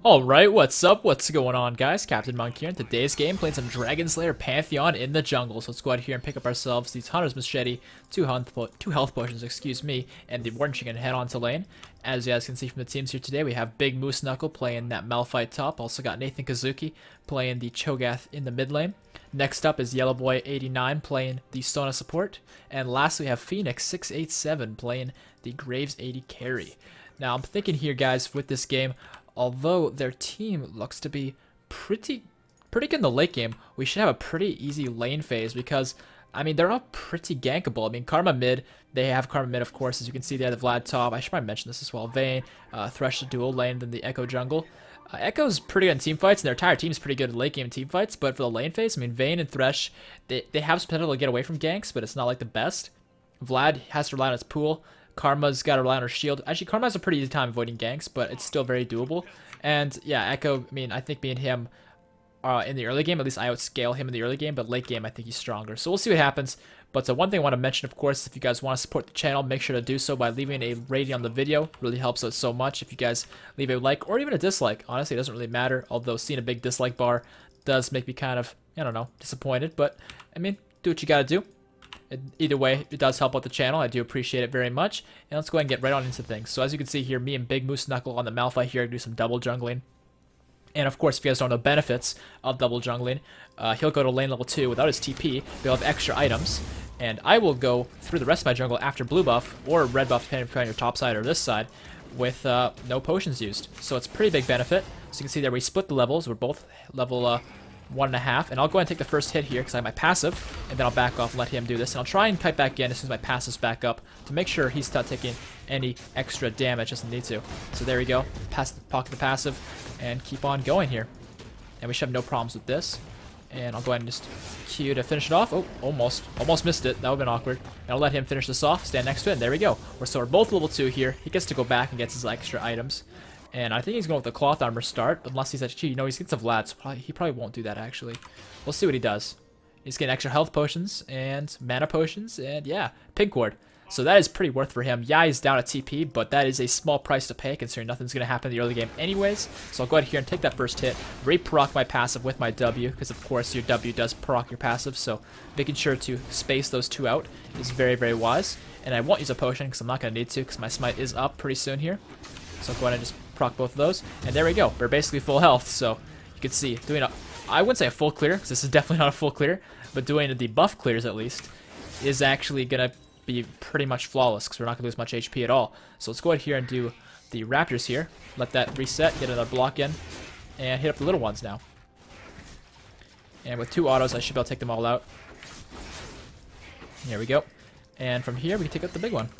Alright, what's up? What's going on, guys? CaptainMonk here. In today's game, playing some Dragonslayer Pantheon in the jungle. So let's go out here and pick up ourselves these Hunter's Machete, two health potions, excuse me, and the Warden Chicken and head on to lane. As you guys can see from the teams here today, we have Big Moose Knuckle playing that Malphite top. Also got Nathan Kazuki playing the Cho'Gath in the mid lane. Next up is Yellow Boy 89 playing the Sona support. And lastly, we have Phoenix 687 playing the Graves 80 carry. Now, I'm thinking here, guys, with this game, although their team looks to be pretty good in the late game, we should have a pretty easy lane phase because, I mean, they're all pretty gankable. I mean, Karma mid, they have Karma mid, of course, as you can see there, the Vlad top. I should probably mention this as well. Vayne, Thresh the dual lane, then the Echo jungle. Echo's pretty good in team fights, and their entire team is pretty good in late game team fights, but for the lane phase, I mean, Vayne and Thresh, they have some potential to get away from ganks, but it's not like the best. Vlad has to rely on his pool. Karma's got to rely on her shield. Actually, Karma has a pretty easy time avoiding ganks, but it's still very doable. And yeah, Echo, I mean, I think me and him in the early game, at least I outscale him in the early game, but late game, I think he's stronger. So we'll see what happens. But one thing I want to mention, of course, if you guys want to support the channel, make sure to do so by leaving a rating on the video. It really helps out so much if you guys leave a like or even a dislike. Honestly, it doesn't really matter, although seeing a big dislike bar does make me kind of, I don't know, disappointed. But, I mean, do what you got to do. Either way, it does help out the channel. I do appreciate it very much. And let's go ahead and get right on into things. So as you can see here, me and Big Moose Knuckle on the Malphite here do some double jungling. And of course, if you guys don't know the benefits of double jungling, he'll go to lane level 2 without his TP. He'll have extra items. And I will go through the rest of my jungle after blue buff or red buff, depending if you're on your top side or this side, with no potions used. So it's a pretty big benefit. So you can see there we split the levels. We're both level 1.5, and I'll go ahead and take the first hit here because I have my passive, and then I'll back off and let him do this, and I'll try and kite back in as soon as my passive's back up to make sure he's not taking any extra damage, doesn't need to. So there we go, pocket the passive, and keep on going here. And we should have no problems with this. And I'll go ahead and just Q to finish it off. Oh, almost missed it. That would have been awkward. And I'll let him finish this off, stand next to it, and there we go. So we're both level 2 here. He gets to go back and gets his extra items. And I think he's going with the cloth armor start, unless he's actually, you know, he's getting some Vlad, so he probably won't do that, actually. We'll see what he does. He's getting extra health potions and mana potions, and yeah, pig cord. So that is pretty worth for him. Yeah, he's down at TP, but that is a small price to pay, considering nothing's going to happen in the early game anyways. So I'll go ahead here and take that first hit, re-proc my passive with my W, because of course your W does proc your passive, so making sure to space those two out is very, very wise. And I won't use a potion, because I'm not going to need to, because my smite is up pretty soon here. So I'll go ahead and just proc both of those, and there we go. We're basically full health, so you can see doing a, I wouldn't say a full clear, because this is definitely not a full clear, but doing the buff clears at least is actually gonna be pretty much flawless, because we're not gonna lose much HP at all. So let's go ahead here and do the raptors here, let that reset, get another block in, and hit up the little ones now. And with 2 autos, I should be able to take them all out. Here we go. And from here, we can take out the big one.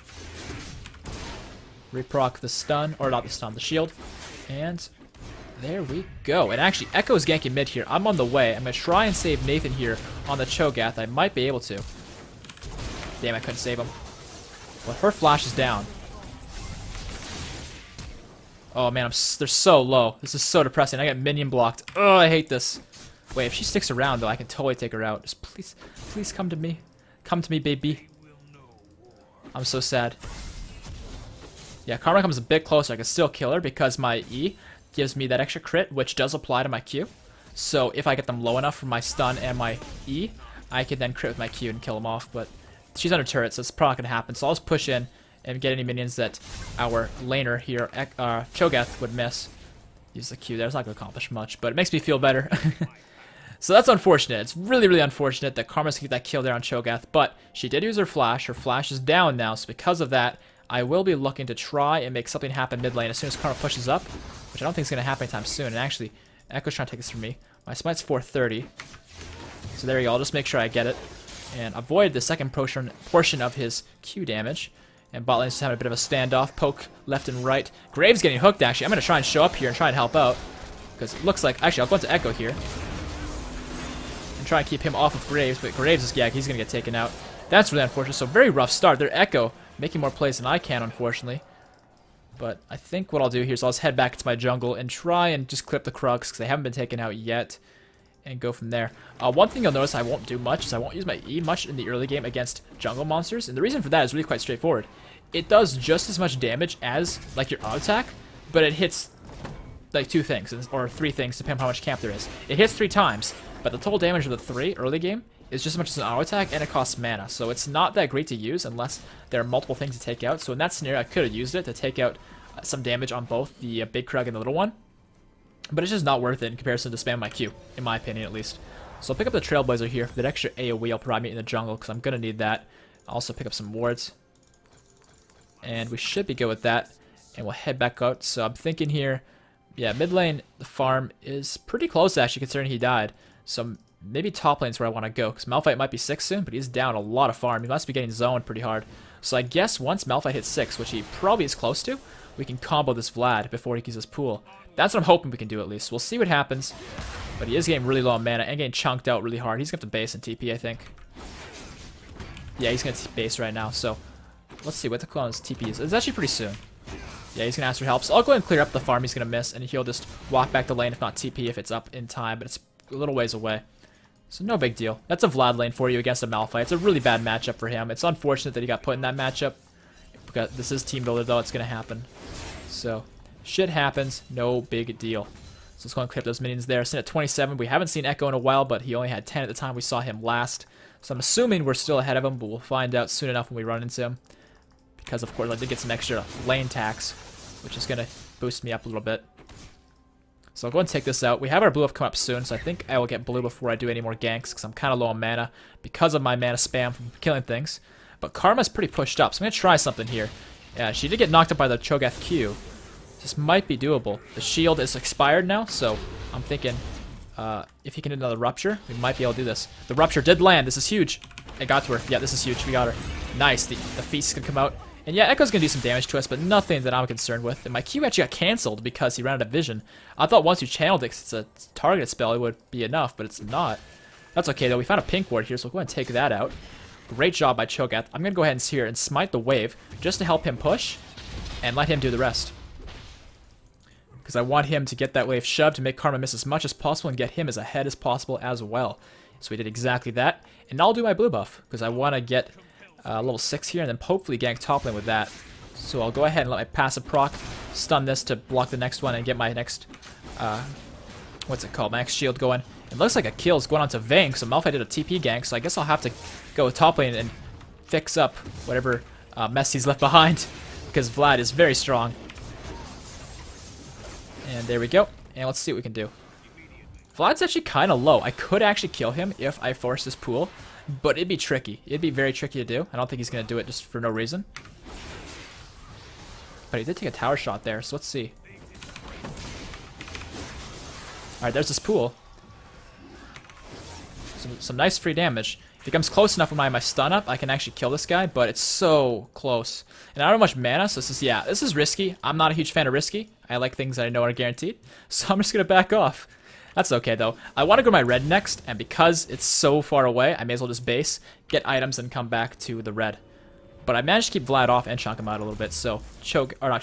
Reproc the stun, or not the stun, the shield. And there we go. And actually, Echo's ganking mid here. I'm on the way. I'm going to try and save Nathan here on the Cho'Gath. I might be able to. Damn, I couldn't save him. But her flash is down. Oh man, they're so low. This is so depressing. I got minion blocked. Oh, I hate this. Wait, if she sticks around, though, I can totally take her out. Just please come to me. Come to me, baby. I'm so sad. Yeah, Karma comes a bit closer. I can still kill her because my E gives me that extra crit, which does apply to my Q. So if I get them low enough for my stun and my E, I can then crit with my Q and kill them off. But she's under turret, so it's probably not going to happen. So I'll just push in and get any minions that our laner here, Cho'Gath, would miss. Use the Q there. It's not going to accomplish much, but it makes me feel better. So that's unfortunate. It's really, really unfortunate that Karma's going to get that kill there on Cho'Gath. But she did use her flash. Her flash is down now, so because of that, I will be looking to try and make something happen mid lane as soon as Karma pushes up, which I don't think is going to happen anytime soon. And actually, Echo's trying to take this from me. My smite's 430. So there you go. I'll just make sure I get it. And avoid the second portion of his Q damage. And bot lane's just having a bit of a standoff. Poke left and right. Graves getting hooked, actually. I'm going to try and show up here and try and help out. Because it looks like... Actually, I'll go into Echo here. And try and keep him off of Graves. But Graves is... Yeah, he's going to get taken out. That's really unfortunate. So very rough start. Their Echo making more plays than I can, unfortunately. But I think what I'll do here is I'll just head back to my jungle and try and just clip the Krugs because they haven't been taken out yet. And go from there. One thing you'll notice I won't do much is I won't use my E much in the early game against jungle monsters. And the reason for that is really quite straightforward. It does just as much damage as like your auto attack, but it hits like 2 things, or 3 things, depending on how much camp there is. It hits 3 times, but the total damage of the 3 early game is just as much as an auto attack, and it costs mana, so it's not that great to use unless there are multiple things to take out. So in that scenario, I could have used it to take out some damage on both the big Krug and the little one, but it's just not worth it in comparison to spam my Q, in my opinion at least. So I'll pick up the Trailblazer here for that extra AoE will provide me in the jungle, because I'm going to need that. I'll also pick up some wards, and we should be good with that, and we'll head back out. So I'm thinking here, yeah, mid lane, the farm is pretty close actually, considering he died. So maybe top lane's where I want to go, because Malphite might be 6 soon, but he's down a lot of farm. He must be getting zoned pretty hard. So I guess once Malphite hits 6, which he probably is close to, we can combo this Vlad before he uses his pool. That's what I'm hoping we can do at least. We'll see what happens. But he is getting really low on mana and getting chunked out really hard. He's going to have to base and TP, I think. Yeah, he's going to base right now. So let's see what the clone's TP is. It's actually pretty soon. Yeah, he's going to ask for help. So I'll go ahead and clear up the farm he's going to miss, and he'll just walk back to lane, if not TP, if it's up in time. But it's a little ways away. So no big deal. That's a Vlad lane for you against a Malphite. It's a really bad matchup for him. It's unfortunate that he got put in that matchup. Because this is team builder, though. It's going to happen. So shit happens. No big deal. So let's go and clear up those minions there. Sitting at 27. We haven't seen Echo in a while, but he only had 10 at the time we saw him last. So I'm assuming we're still ahead of him, but we'll find out soon enough when we run into him. Because, of course, I did get some extra lane tax, which is going to boost me up a little bit. So I'll go and take this out. We have our blue buff come up soon, so I think I will get blue before I do any more ganks, because I'm kind of low on mana because of my mana spam from killing things. But Karma's pretty pushed up, so I'm going to try something here. Yeah, she did get knocked up by the Cho'Gath Q. This might be doable. The shield is expired now, so I'm thinking if he can do another Rupture, we might be able to do this. The Rupture did land. This is huge. I got to her. Yeah, this is huge. We got her. Nice. The Feast can come out. And yeah, Echo's going to do some damage to us, but nothing that I'm concerned with. And my Q actually got cancelled because he ran out of vision. I thought once you channeled it, 'cause it's a targeted spell, it would be enough, but it's not. That's okay, though. We found a pink ward here, so we'll go ahead and take that out. Great job by Cho'Gath. I'm going to go ahead and here and smite the wave just to help him push and let him do the rest. Because I want him to get that wave shoved to make Karma miss as much as possible and get him as ahead as possible as well. So we did exactly that. And I'll do my blue buff because I want to get level 6 here and then hopefully gank top lane with that. So I'll go ahead and let my passive proc stun this to block the next one and get my next, what's it called, my next shield going. It looks like a kill is going on to Vayne, so Malphite did a TP gank, so I guess I'll have to go with top lane and fix up whatever mess he's left behind, because Vlad is very strong. And there we go, and let's see what we can do. Vlad's actually kind of low. I could actually kill him if I force this pool, but it'd be tricky. It'd be very tricky to do. I don't think he's going to do it just for no reason. But he did take a tower shot there, so let's see. Alright, there's this pool. Some nice free damage. If he comes close enough with my stun up, I can actually kill this guy, but it's so close. And I don't have much mana, so this is risky. I'm not a huge fan of risky. I like things that I know are guaranteed, so I'm just going to back off. That's okay, though. I want to go to my red next, and because it's so far away, I may as well just base, get items, and come back to the red. But I managed to keep Vlad off and chunk him out a little bit, so Malphite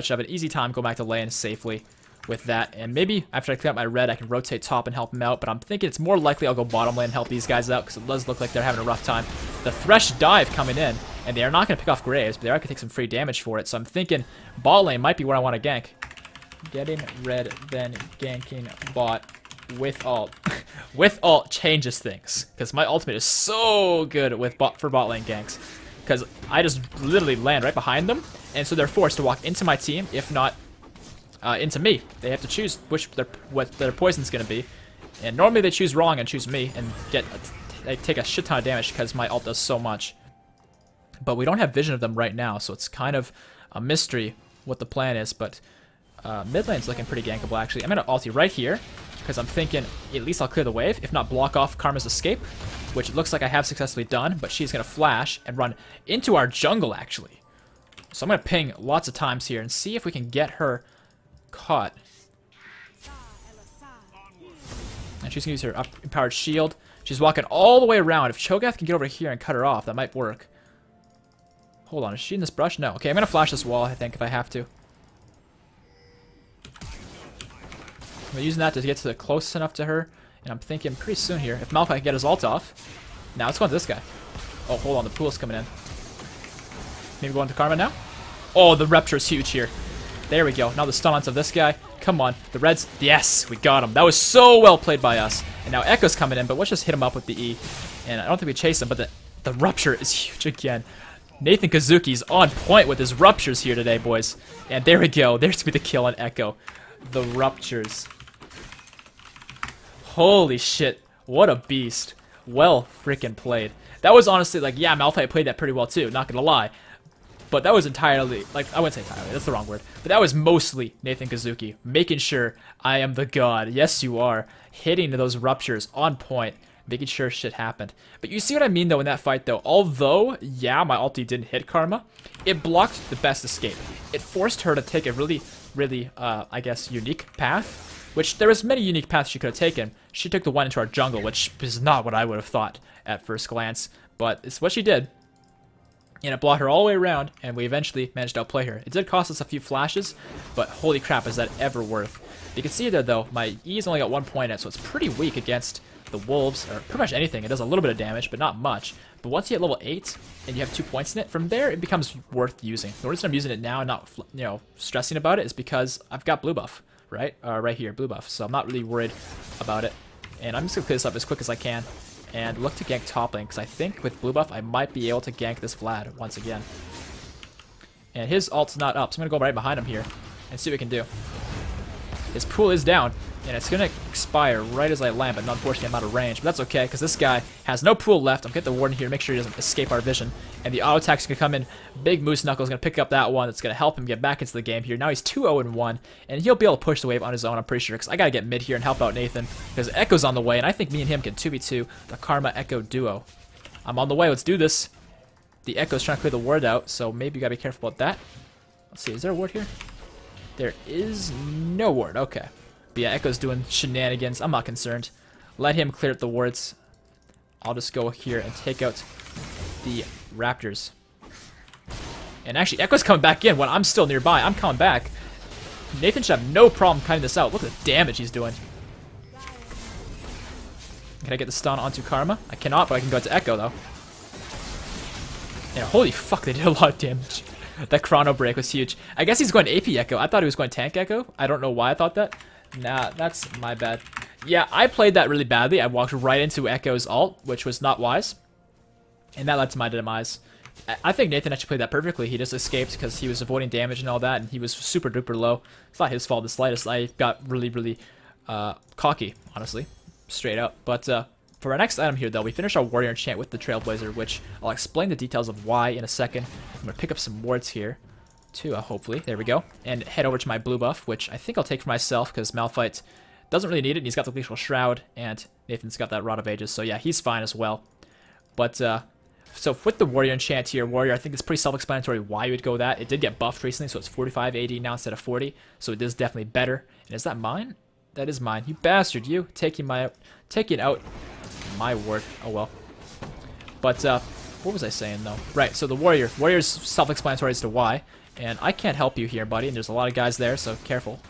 should have an easy time go back to lane safely with that. And maybe after I clear out my red, I can rotate top and help him out, but I'm thinking it's more likely I'll go bottom lane and help these guys out, because it does look like they're having a rough time. The Thresh dive coming in, and they are not going to pick off Graves, but they are going to take some free damage for it, so I'm thinking bot lane might be where I want to gank. Getting red, then ganking bot with ult. With ult changes things, because my ultimate is so good with for bot lane ganks, because I just literally land right behind them, and so they're forced to walk into my team, if not into me. They have to choose what their poison's going to be, and normally they choose wrong and choose me, and they take a shit ton of damage because my ult does so much. But we don't have vision of them right now, so it's kind of a mystery what the plan is, but mid lane's looking pretty gankable, actually. I'm going to ulti right here, because I'm thinking at least I'll clear the wave, if not block off Karma's escape, which it looks like I have successfully done, but she's going to flash and run into our jungle, actually. So I'm going to ping lots of times here and see if we can get her caught. And she's going to use her empowered shield. She's walking all the way around. If Cho'Gath can get over here and cut her off, that might work. Hold on, is she in this brush? No. Okay, I'm going to flash this wall, I think, if I have to. I'm using that to get to close enough to her, and I'm thinking pretty soon here, if Malphite can get his ult off. Now let's go into this guy. Oh, hold on, the pool's coming in. Maybe go into Karma now? Oh, the Rupture is huge here. There we go. Now the stun onto this guy. Come on. The Reds. Yes, we got him. That was so well played by us. And now Echo's coming in, but let's just hit him up with the E. And I don't think we chase him, but the rupture is huge again. Nathan Kazuki's on point with his ruptures here today, boys. And there we go. There's going to be the kill on Echo. The ruptures. Holy shit. What a beast. Well freaking played. That was honestly like, yeah, Malphite played that pretty well too, not gonna lie. But that was entirely, like, I wouldn't say entirely, that's the wrong word. But that was mostly Nathan Kazuki, making sure I am the god. Yes, you are. Hitting those ruptures on point, making sure shit happened. But you see what I mean, though, in that fight, though? Although, yeah, my ulti didn't hit Karma, it blocked the best escape. It forced her to take a really, I guess, unique path. Which, there was many unique paths she could have taken. She took the one into our jungle, which is not what I would have thought at first glance. But it's what she did. And it brought her all the way around, and we eventually managed to outplay her. It did cost us a few flashes, but holy crap, is that ever worth. You can see there, though, my E's only got 1 point in it, so it's pretty weak against the wolves, or pretty much anything. It does a little bit of damage, but not much. But once you hit level 8, and you have 2 points in it, from there, it becomes worth using. The reason I'm using it now and not, stressing about it is because I've got blue buff. Right here, blue buff. So I'm not really worried about it. And I'm just gonna clear this up as quick as I can and look to gank top lane, because I think with blue buff I might be able to gank this Vlad once again. And his ult's not up, so I'm gonna go right behind him here and see what we can do. His pool is down, and it's gonna expire right as I land, but unfortunately I'm out of range. But that's okay, because this guy has no pool left. I'm gonna get the warden here to make sure he doesn't escape our vision. And the auto attack's gonna come in. Big Moose Knuckle's gonna pick up that one. It's gonna help him get back into the game here. Now he's 2-0-1, and he'll be able to push the wave on his own, I'm pretty sure, because I gotta get mid here and help out Nathan, because Echo's on the way, and I think me and him can 2v2 the Karma Echo duo. I'm on the way, let's do this. The Echo's trying to clear the ward out, so maybe you gotta be careful about that. Let's see, is there a ward here? There is no ward, okay. But yeah, Echo's doing shenanigans. I'm not concerned. Let him clear up the wards. I'll just go here and take out the Raptors. And actually, Echo's coming back in when I'm still nearby. I'm coming back. Nathan should have no problem cutting this out. Look at the damage he's doing. Can I get the stun onto Karma? I cannot, but I can go to Echo, though. Yeah, holy fuck, they did a lot of damage. That chrono break was huge. I guess he's going AP Echo. I thought he was going tank Echo. I don't know why I thought that. Nah, that's my bad. Yeah, I played that really badly. I walked right into Echo's ult, which was not wise. And that led to my demise. I think Nathan actually played that perfectly. He just escaped because he was avoiding damage and all that, and he was super duper low. It's not his fault the slightest. I got really cocky, honestly. Straight up. But for our next item here, though, we finished our Warrior Enchant with the Trailblazer, which I'll explain the details of why in a second. I'm going to pick up some wards here. Too, hopefully. There we go. And head over to my blue buff, which I think I'll take for myself because Malphite doesn't really need it. And he's got the Glacial Shroud, and Nathan's got that Rod of Ages. So yeah, he's fine as well. But so with the Warrior Enchant here, Warrior, I think it's pretty self-explanatory why you would go that. It did get buffed recently, so it's 45 AD now instead of 40. So it is definitely better. And is that mine? That is mine. You bastard, you. Taking out my ward. Oh well. But what was I saying though? Right, so the Warrior's self-explanatory as to why. And I can't help you here, buddy, and there's a lot of guys there, so careful.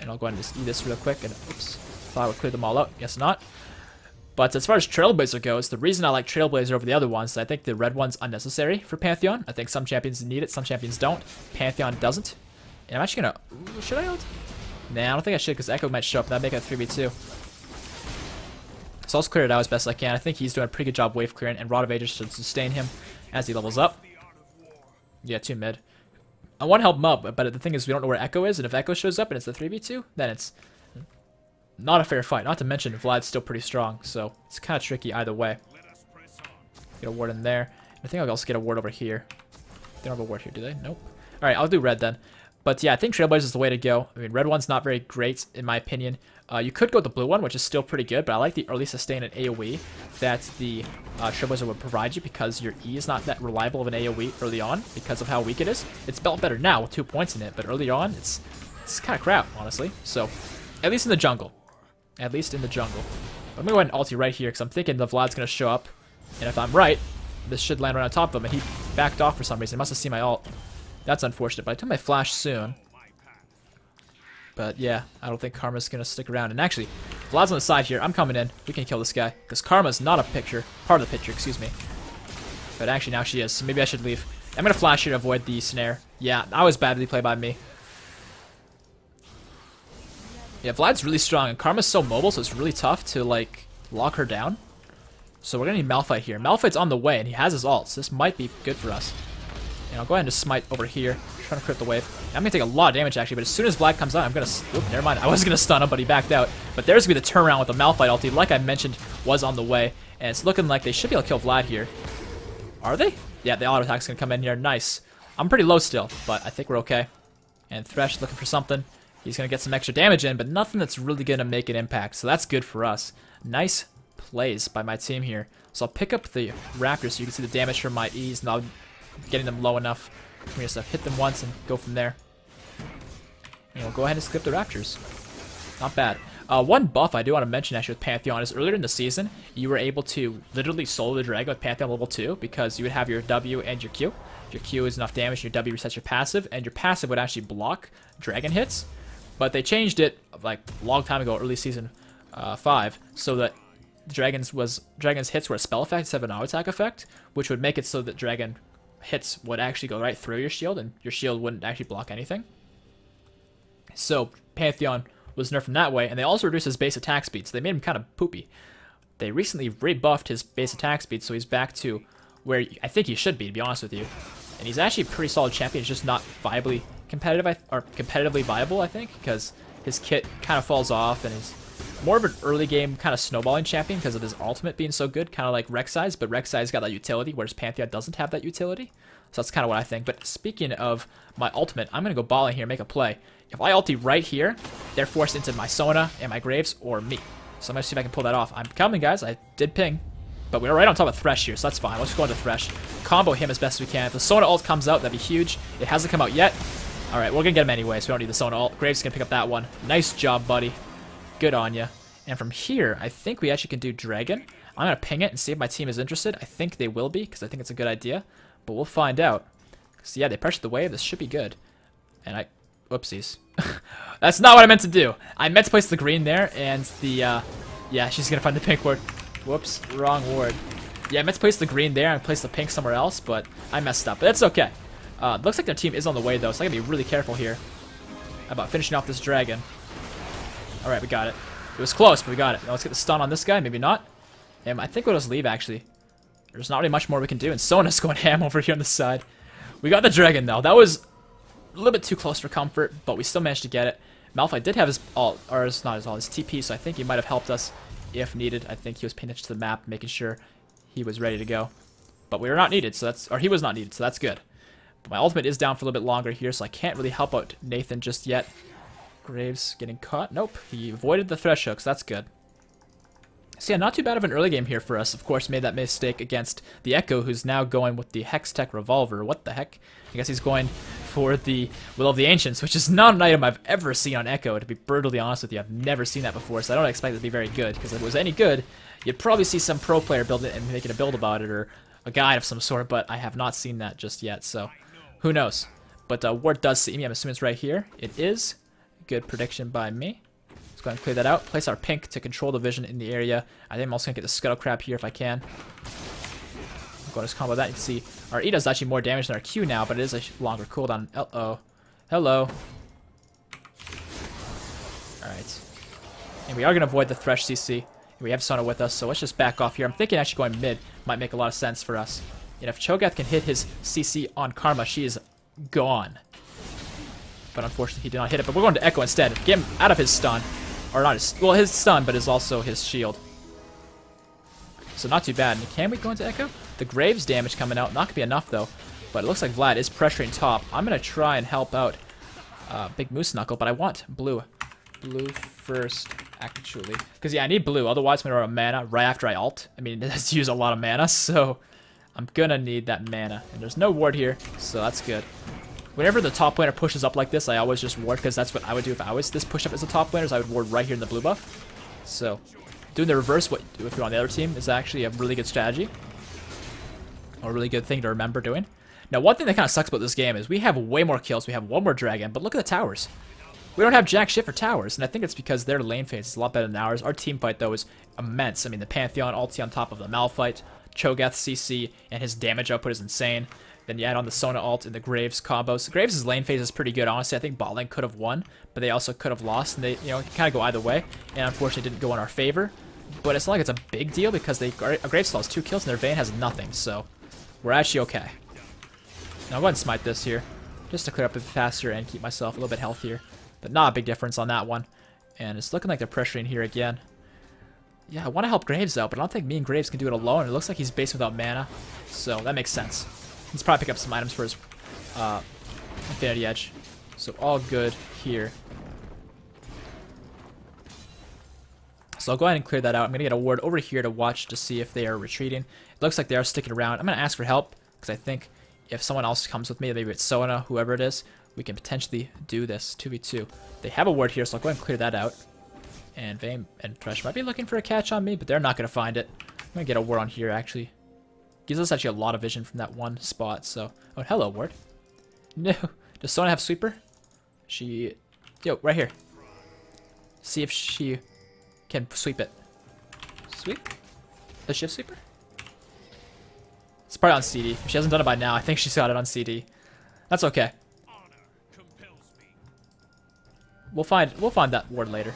And I'll go ahead and just eat this real quick, and oops, thought I would clear them all out. Guess not. But as far as Trailblazer goes, the reason I like Trailblazer over the other ones is I think the red one's unnecessary for Pantheon. I think some champions need it, some champions don't. Pantheon doesn't. And I'm actually gonna... Ooh, should I ult? Nah, I don't think I should, because Echo might show up, and that'd make it a 3v2. So I'll just clear it out as best I can. I think he's doing a pretty good job wave clearing, and Rod of Ages should sustain him as he levels up. Yeah, 2 mid. I want to help him up, but the thing is we don't know where Echo is, and if Echo shows up and it's the 3v2, then it's not a fair fight. Not to mention Vlad's still pretty strong, so it's kind of tricky either way. Get a ward in there. I think I'll also get a ward over here. They don't have a ward here, do they? Nope. Alright, I'll do red then. But yeah, I think Trailblazer is the way to go. I mean, red one's not very great, in my opinion. You could go with the blue one, which is still pretty good, but I like the early sustain and AoE that the Trailblazer would provide you, because your E is not that reliable of an AoE early on because of how weak it is. It's built better now with 2 points in it, but early on, it's kind of crap, honestly. So, at least in the jungle. At least in the jungle. But I'm going to go ahead and ulti right here, because I'm thinking the Vlad's going to show up, and if I'm right, this should land right on top of him, and he backed off for some reason. He must have seen my ult. That's unfortunate, but I took my flash soon. But yeah, I don't think Karma's going to stick around. And actually, Vlad's on the side here. I'm coming in. We can kill this guy. Because Karma's not a part of the picture, excuse me. But actually now she is, so maybe I should leave. I'm going to flash here to avoid the snare. Yeah, that was badly played by me. Yeah, Vlad's really strong, and Karma's so mobile, so it's really tough to, like, lock her down. So we're gonna need Malphite here. Malphite's on the way, and he has his ult, so this might be good for us. And I'll go ahead and just smite over here, trying to crit the wave. I'm gonna take a lot of damage, actually, but as soon as Vlad comes out, I'm gonna... Oop, never mind. I was gonna stun him, but he backed out. But there's gonna be the turnaround with the Malphite ulti, like I mentioned, was on the way. And it's looking like they should be able to kill Vlad here. Are they? Yeah, the auto attack's gonna come in here. Nice. I'm pretty low still, but I think we're okay. And Thresh looking for something. He's going to get some extra damage in, but nothing that's really going to make an impact. So that's good for us. Nice plays by my team here. So I'll pick up the Raptors so you can see the damage from my E's. Now getting them low enough for me to hit them once and go from there. And we'll go ahead and skip the Raptors. Not bad. One buff I do want to mention actually with Pantheon is earlier in the season, you were able to literally solo the dragon with Pantheon level 2 because you would have your W and your Q. Your Q is enough damage, your W resets your passive, and your passive would actually block dragon hits. But they changed it like a long time ago, early season 5, so that Dragon's hits were a spell effect instead of an auto attack effect, which would make it so that dragon hits would actually go right through your shield, and your shield wouldn't actually block anything. So Pantheon was nerfed in that way, and they also reduced his base attack speed, so they made him kind of poopy. They recently rebuffed his base attack speed, so he's back to where I think he should be, to be honest with you. And he's actually a pretty solid champion, he's just not viably competitive, or competitively viable, I think, because his kit kind of falls off, and he's more of an early game kind of snowballing champion because of his ultimate being so good, kind of like Rek'Sai's, but Rek'Sai's got that utility, whereas Pantheon doesn't have that utility. So that's kind of what I think. But speaking of my ultimate, I'm going to go balling here, make a play. If I ulti right here, they're forced into my Sona and my Graves or me. So I'm going to see if I can pull that off. I'm coming, guys. I did ping. But we were right on top of Thresh here, so that's fine. Let's go into Thresh. Combo him as best as we can. If the Sona ult comes out, that'd be huge. It hasn't come out yet. Alright, we're going to get him anyway, so we don't need the Sona ult. Graves can pick up that one. Nice job, buddy. Good on ya. And from here, I think we actually can do Dragon. I'm going to ping it and see if my team is interested. I think they will be, because I think it's a good idea. But we'll find out. So yeah, they pressured the wave. This should be good. And I... Whoopsies. That's not what I meant to do. I meant to place the green there, and the... yeah, she's going to find the pink ward. Whoops, wrong ward. Yeah, I meant to place the green there and place the pink somewhere else, but I messed up. But that's okay. Looks like their team is on the way, though, so I gotta be really careful here about finishing off this dragon. Alright, we got it. It was close, but we got it. Now let's get the stun on this guy. Maybe not. I think we'll just leave, actually. There's not really much more we can do, and Sona's going ham over here on the side. We got the dragon, though. That was a little bit too close for comfort, but we still managed to get it. Malphite did have his ult, or it's not his ult, his TP, so I think he might have helped us if needed. I think he was paying attention to the map, making sure he was ready to go. But we were not needed, so that's... Or he was not needed, so that's good. But my ultimate is down for a little bit longer here, so I can't really help out Nathan just yet. Graves getting caught. Nope, he avoided the Thresh hooks. That's good. So yeah, not too bad of an early game here for us. Of course, made that mistake against the Echo, who's now going with the Hex Tech Revolver. What the heck? I guess he's going for the Will of the Ancients, which is not an item I've ever seen on Echo, to be brutally honest with you. I've never seen that before, so I don't expect it to be very good, because if it was any good, you'd probably see some pro player build it and making a build about it, or a guide of some sort, but I have not seen that just yet, so who knows. But Ward does see me. I'm assuming it's right here. It is. Good prediction by me. Let's go ahead and clear that out. Place our pink to control the vision in the area. I think I'm also going to get the Scuttle Crab here if I can. Go to combo that. You can see our E does actually more damage than our Q now, but it is a longer cooldown. Uh-oh. Hello. Alright. And we are going to avoid the Thresh CC. And we have Sona with us, so let's just back off here. I'm thinking actually going mid might make a lot of sense for us. And if Cho'Gath can hit his CC on Karma, she is gone. But unfortunately, he did not hit it. But we're going to Echo instead. Get him out of his stun. Or not his... Well, his stun, but is also his shield. So not too bad. And can we go into Echo? The Graves damage coming out. Not going to be enough, though. But it looks like Vlad is pressuring top. I'm going to try and help out Big Moose Knuckle, but I want blue. Blue first, actually. Because, yeah, I need blue. Otherwise, I'm going to run mana right after I ult. I mean, it has to use a lot of mana, so I'm going to need that mana. And there's no ward here, so that's good. Whenever the top laner pushes up like this, I always just ward, because that's what I would do if I was this push up as a top laner, is I would ward right here in the blue buff. So, doing the reverse, what you do if you're on the other team, is actually a really good strategy. Or a really good thing to remember doing. Now, one thing that kind of sucks about this game is we have way more kills, we have one more dragon, but look at the towers. We don't have jack shit for towers, and I think it's because their lane phase is a lot better than ours. Our team fight, though, is immense. I mean, the Pantheon ulti on top of the Malphite, Cho'Gath CC, and his damage output is insane. Then you add on the Sona ult and the Graves combos. Graves' lane phase is pretty good, honestly. I think bot lane could have won, but they also could have lost, and they, you know, kind of go either way. And unfortunately, didn't go in our favor. But it's not like it's a big deal because Graves still has 2 kills and their Vayne has nothing, so we're actually okay. Now I'll go ahead and smite this here, just to clear up a bit faster and keep myself a little bit healthier. But not a big difference on that one. And it's looking like they're pressuring here again. Yeah, I want to help Graves out, but I don't think me and Graves can do it alone. It looks like he's based without mana, so that makes sense. He's probably pick up some items for his Infinity Edge. So all good here. So I'll go ahead and clear that out. I'm going to get a ward over here to watch to see if they are retreating. It looks like they are sticking around. I'm going to ask for help because I think if someone else comes with me, maybe it's Sona, whoever it is, we can potentially do this 2v2. They have a ward here, so I'll go ahead and clear that out. And Vayne and Thresh might be looking for a catch on me, but they're not going to find it. I'm going to get a ward on here, actually. Gives us actually a lot of vision from that one spot, so... Oh, hello, ward. No. Does Sona have sweeper? She... Yo, right here. See if she can sweep it. Sweep? Does she have sweeper? It's probably on CD. If she hasn't done it by now, I think she's got it on CD. That's okay. We'll find that ward later.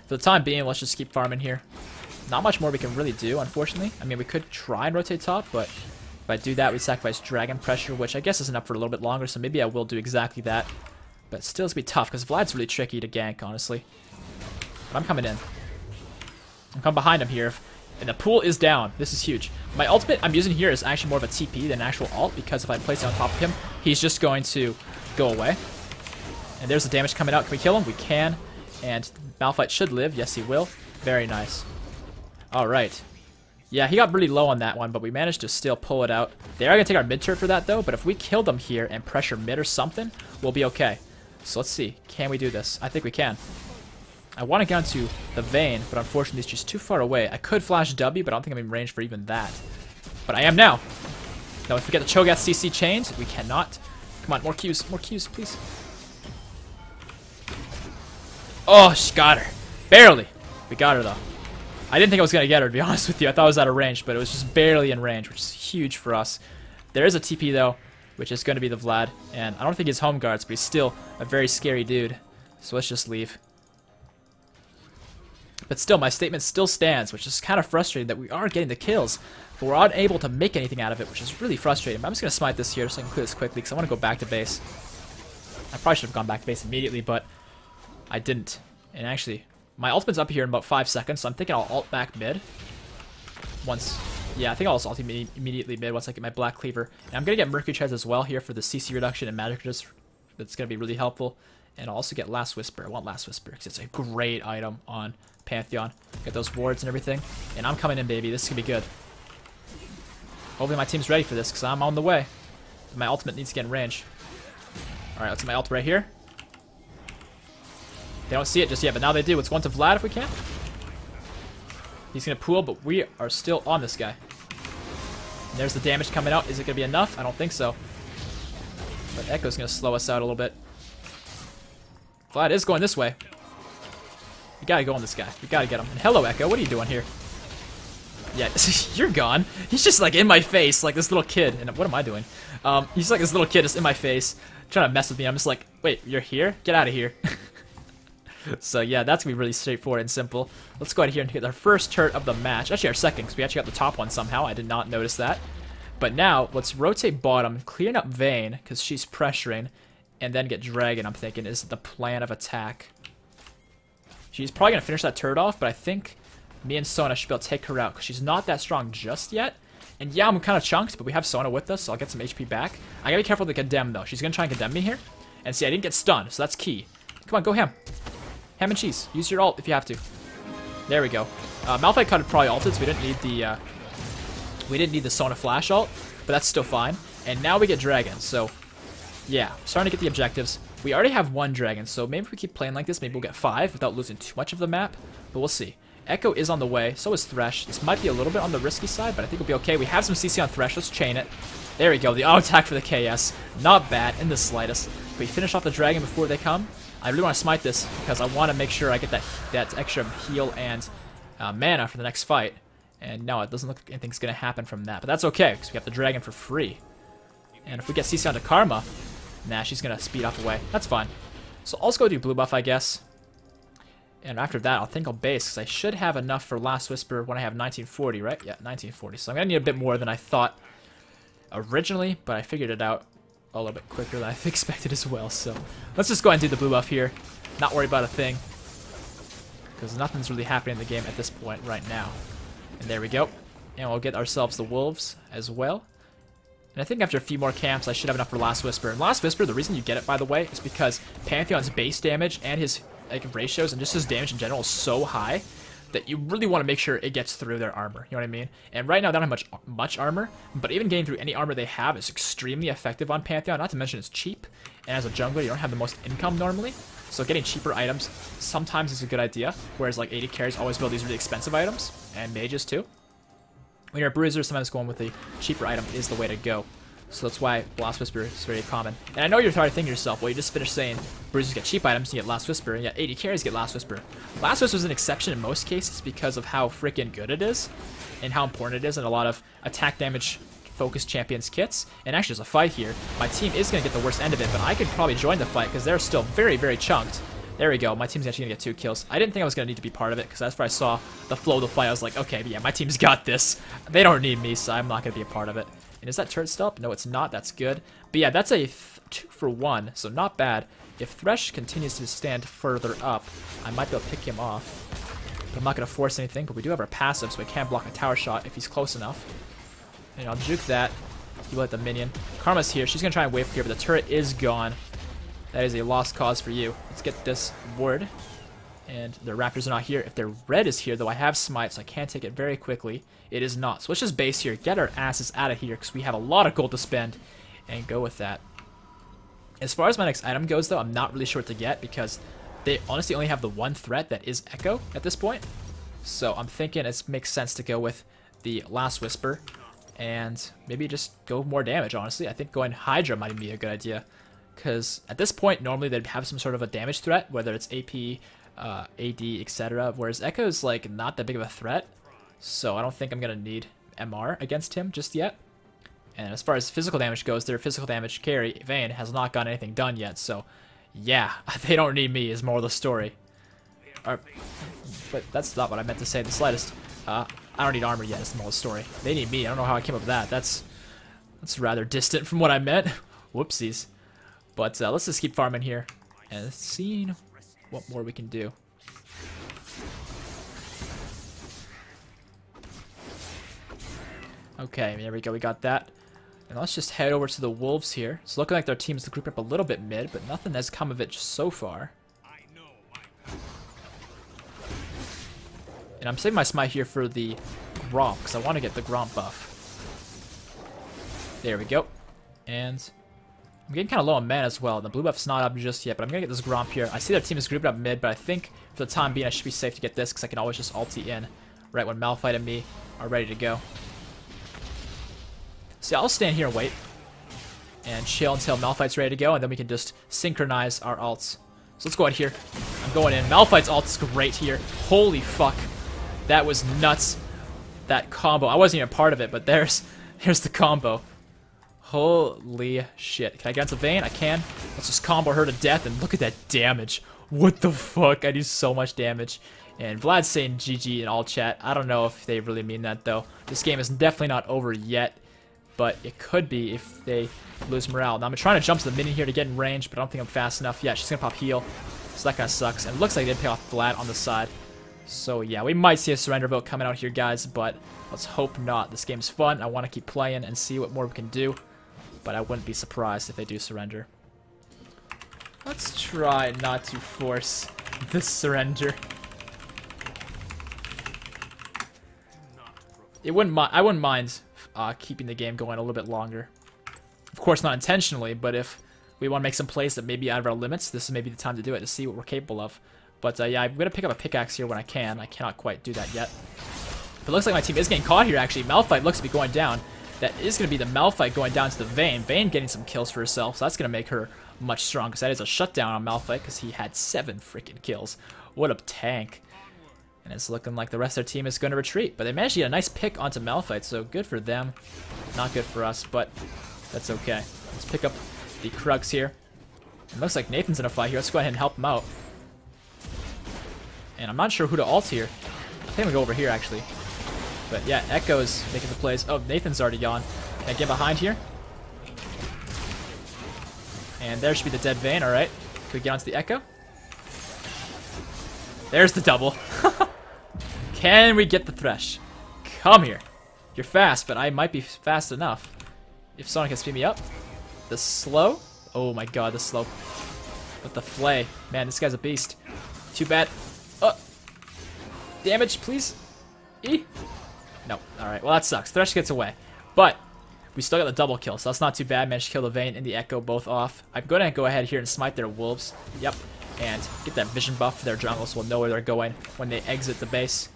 For the time being, let's just keep farming here. Not much more we can really do, unfortunately. I mean, we could try and rotate top, but if I do that, we sacrifice Dragon Pressure, which I guess isn't up for a little bit longer, so maybe I will do exactly that. But still, it's going to be tough, because Vlad's really tricky to gank, honestly. But I'm coming in. I'm coming behind him here. And the pool is down. This is huge. My ultimate I'm using here is actually more of a TP than an actual ult, because if I place it on top of him, he's just going to go away. And there's the damage coming out. Can we kill him? We can. And Malphite should live. Yes, he will. Very nice. Alright. Yeah, he got really low on that one, but we managed to still pull it out. They are going to take our mid turret for that, though, but if we kill them here and pressure mid or something, we'll be okay. So let's see. Can we do this? I think we can. I want to get onto the Vayne, but unfortunately it's just too far away. I could flash W, but I don't think I'm in range for even that. But I am now. Now, if we get the Cho'Gath CC chained, we cannot. Come on, more Qs, please. Oh, she got her. Barely. We got her, though. I didn't think I was going to get her, to be honest with you. I thought I was out of range, but it was just barely in range, which is huge for us. There is a TP, though, which is going to be the Vlad. And I don't think he's home guards, but he's still a very scary dude. So let's just leave. But still, my statement still stands, which is kind of frustrating that we are getting the kills, but we're unable to make anything out of it, which is really frustrating. But I'm just going to smite this here so I can clear this quickly, because I want to go back to base. I probably should have gone back to base immediately, but I didn't. And actually, my ultimate's up here in about 5 seconds, so I'm thinking I'll ult back mid. Yeah, I think I'll ult immediately mid once I get my Black Cleaver. And I'm going to get Mercury Treads as well here for the CC reduction and magic resist. That's going to be really helpful. And I'll also get Last Whisper. I want Last Whisper because it's a great item on Pantheon. Get those wards and everything. And I'm coming in, baby. This is going to be good. Hopefully my team's ready for this because I'm on the way. My ultimate needs to get in range. Alright, let's get my ult right here. They don't see it just yet, but now they do. Let's go into Vlad if we can. He's going to pool, but we are still on this guy. And there's the damage coming out. Is it going to be enough? I don't think so. But Echo's going to slow us out a little bit. Vlad is going this way. We got to go on this guy. We got to get him. And hello, Echo. What are you doing here? Yeah, you're gone. He's just like in my face, like this little kid. And what am I doing? He's like this little kid just in my face, trying to mess with me. I'm just like, wait, you're here? Get out of here. So yeah, that's going to be really straightforward and simple. Let's go ahead here and get our first turret of the match. Actually, our second, because we actually got the top one somehow. I did not notice that. But now, let's rotate bottom, clearing up Vayne, because she's pressuring, and then get Dragon, I'm thinking, is the plan of attack. She's probably going to finish that turret off, but I think me and Sona should be able to take her out, because she's not that strong just yet. And yeah, I'm kind of chunked, but we have Sona with us, so I'll get some HP back. I gotta be careful with the condemn, though. She's going to try and condemn me here. And see, I didn't get stunned, so that's key. Come on, go ham. Ham and cheese. Use your ult if you have to. There we go. Malphite could have probably ulted, so we didn't need the Sona flash ult, but that's still fine. And now we get Dragon, so yeah, starting to get the objectives. We already have 1 Dragon, so maybe if we keep playing like this, maybe we'll get 5 without losing too much of the map, but we'll see. Echo is on the way, so is Thresh. This might be a little bit on the risky side, but I think we'll be okay. We have some CC on Thresh. Let's chain it. There we go. The auto attack for the KS. Not bad in the slightest. If we finish off the Dragon before they come, I really want to smite this because I want to make sure I get that extra heal and mana for the next fight. And no, it doesn't look like anything's going to happen from that. But that's okay, because we have the dragon for free. And if we get CC onto Karma, nah, she's going to speed off away. That's fine. So I'll just go do blue buff, I guess. And after that, I think I'll base, because I should have enough for Last Whisper when I have 1940, right? Yeah, 1940. So I'm going to need a bit more than I thought originally, but I figured it out a little bit quicker than I expected as well. So let's just go ahead and do the blue buff here. Not worry about a thing, because nothing's really happening in the game at this point right now. And there we go. And we'll get ourselves the wolves as well. And I think after a few more camps, I should have enough for Last Whisper. And Last Whisper, the reason you get it, by the way, is because Pantheon's base damage and his ratios and just his damage in general is so high that you really want to make sure it gets through their armor. You know what I mean? And right now, they don't have much armor, but even getting through any armor they have is extremely effective on Pantheon. Not to mention it's cheap, and as a jungler, you don't have the most income normally. So getting cheaper items sometimes is a good idea, whereas like AD carries always build these really expensive items, and mages too. When you're a bruiser, sometimes going with a cheaper item is the way to go. So that's why Last Whisper is very common. And I know you're probably thinking to yourself, well, you just finished saying bruisers get cheap items, you get Last Whisper, and yet AD carries get Last Whisper. Last Whisper is an exception in most cases because of how freaking good it is, and how important it is in a lot of attack damage focused champions kits. And actually, there's a fight here. My team is going to get the worst end of it, but I could probably join the fight because they're still very, very chunked. There we go. My team's actually going to get 2 kills. I didn't think I was going to need to be part of it because that's where I saw the flow of the fight. I was like, okay, yeah, my team's got this. They don't need me, so I'm not going to be a part of it. And is that turret still up? No, it's not. That's good. But yeah, that's a 2 for 1, so not bad. If Thresh continues to stand further up, I might be able to pick him off. But I'm not going to force anything, but we do have our passive, so we can block a tower shot if he's close enough. And I'll juke that. You let the minion. Karma's here. She's going to try and wave clear, but the turret is gone. That is a lost cause for you. Let's get this ward. And the raptors are not here. If their red is here, though I have smite, so I can take it very quickly. It is not. So let's just base here. Get our asses out of here, because we have a lot of gold to spend. And go with that. As far as my next item goes, though, I'm not really sure what to get, because they honestly only have the one threat that is Echo at this point. So I'm thinking it makes sense to go with the Last Whisper. And maybe just go more damage, honestly. I think going Hydra might be a good idea. Because at this point, normally they'd have some sort of a damage threat, whether it's AP, AD, etc. Whereas Echo is like not that big of a threat. So I don't think I'm going to need MR against him just yet. And as far as physical damage goes, their physical damage carry, Vayne, has not gotten anything done yet. So yeah, they don't need me is more of the story. But that's not what I meant to say the slightest. I don't need armor yet, is the moral story. They need me. I don't know how I came up with that. That's rather distant from what I meant. Whoopsies. But let's just keep farming here and see what more we can do. Okay, there we go. We got that. And let's just head over to the wolves here. It's looking like their team's grouped up a little bit mid, but nothing has come of it just so far. And I'm saving my smite here for the Gromp, because I want to get the Gromp buff. There we go. And I'm getting kind of low on mana as well. The blue buff's not up just yet, but I'm going to get this Gromp here. I see their team is grouped up mid, but I think for the time being I should be safe to get this, because I can always just ulti in right when Malphite and me are ready to go. So I'll stand here and wait. And chill until Malphite's ready to go, and then we can just synchronize our ults. So let's go out here. I'm going in. Malphite's ult is great here. Holy fuck. That was nuts. That combo. I wasn't even a part of it, but here's the combo. Holy shit. Can I get into Vayne? I can. Let's just combo her to death, and look at that damage. What the fuck? I do so much damage. And Vlad's saying GG in all chat. I don't know if they really mean that, though. This game is definitely not over yet, but it could be if they lose morale. Now, I'm trying to jump to the minion here to get in range, but I don't think I'm fast enough. Yeah, she's going to pop heal, so that kind of sucks. And it looks like they pay off Vlad on the side. So, yeah, we might see a surrender vote coming out here, guys, but let's hope not. This game's fun. I want to keep playing and see what more we can do, but I wouldn't be surprised if they do surrender. Let's try not to force the surrender. I wouldn't mind keeping the game going a little bit longer. Of course, not intentionally, but if we want to make some plays that may be out of our limits, this is maybe the time to do it, to see what we're capable of. But yeah, I'm going to pick up a pickaxe here when I can. I cannot quite do that yet. But it looks like my team is getting caught here, actually. Malphite looks to be going down. That is going to be the Malphite going down to the Vayne. Vayne getting some kills for herself, so that's going to make her much stronger. Because that is a shutdown on Malphite, because he had 7 freaking kills. What a tank. And it's looking like the rest of their team is going to retreat. But they managed to get a nice pick onto Malphite, so good for them. Not good for us, but that's okay. Let's pick up the Krugs here. It looks like Nathan's in a fight here. Let's go ahead and help him out. And I'm not sure who to ult here. I think I'm going to go over here, actually. But yeah, Echo's making the plays. Oh, Nathan's already gone. Can I get behind here? And there should be the dead Vayne. Alright. Can we get onto the Echo? There's the double. Can we get the Thresh? Come here. You're fast, but I might be fast enough. If someone can speed me up. The slow? Oh my god, the slow. With the flay. Man, this guy's a beast. Too bad. Damage, please. E? No. Alright, well that sucks. Thresh gets away. But we still got the double kill, so that's not too bad. Managed to kill the Vayne and the Echo both off. I'm going to go ahead here and smite their wolves. Yep. And get that vision buff for their jungle so we'll know where they're going when they exit the base.